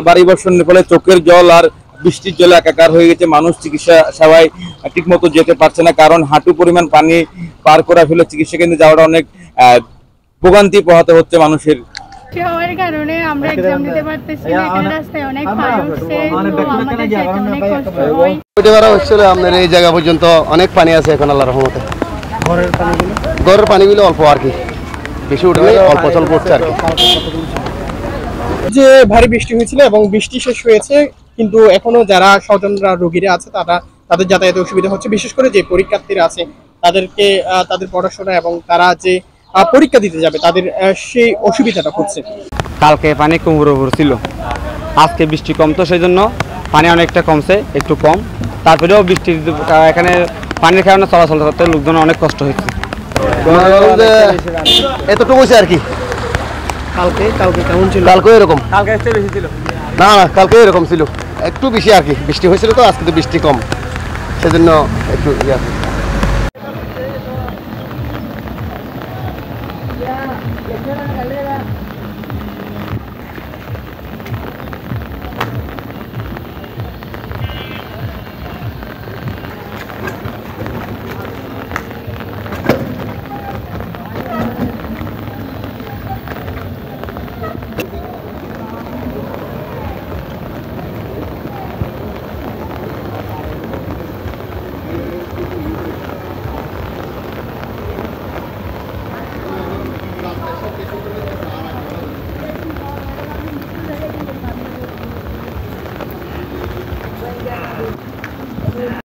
ভারী বর্ষণের ফলে চোখের জল আর বৃষ্টির জলে একাকার হয়ে গেছে। মানুষ চিকিৎসা সেবায় ঠিক মতো যেতে পারছে না, কারণ হাঁটু পরিমাণ পানি পার করা ফেলে চিকিৎসা কেন্দ্রে যাওয়াটা অনেক ভোগান্তি পোহাতে হচ্ছে মানুষের। হওয়ার কারণে আমরা এক্সাম দিতে পারতেছি না, এখানে রাস্তায় অনেক পানি উঠছে, তো আমাদের যেতে অনেক কষ্ট হয়। হচ্ছিল আপনার এই জায়গা পর্যন্ত অনেক পানি আছে এখন আল্লাহর রহমতে। ঘরের পানিগুলো অল্প আর কি, বেশি উঠলে অল্প স্বল্প উঠছে আর কি। যে ভারী বৃষ্টি হয়েছিল এবং বৃষ্টি শেষ হয়েছে, কিন্তু এখনো যারা স্বজনরা রোগীরা আছে তাদের যাতায়াতে অসুবিধা হচ্ছে। বিশেষ করে যে পরীক্ষার্থীরা আছে তাদেরকে তাদের পড়াশোনা এবং তারা যে পরীক্ষা দিতে যাবে তাদের সেই অসুবিধাটা হচ্ছে। কালকে পানি কুমড়ো ছিল, আজকে বৃষ্টি কম, তো সেই জন্য পানি অনেকটা কমছে, একটু কম। তারপরেও বৃষ্টির এখানে পানির কারণে চলাচল করতে লোকজন অনেক কষ্ট হচ্ছে। এতটুকু হয়েছে আর কি। কালকে কেমন ছিল? কালকে এরকম, কালকে বেশি ছিল না কালকে এরকম ছিল, একটু বেশি আর কি। বৃষ্টি হয়েছিল তো, আজকে তো বৃষ্টি কম, সেজন্য একটু ইয়ে।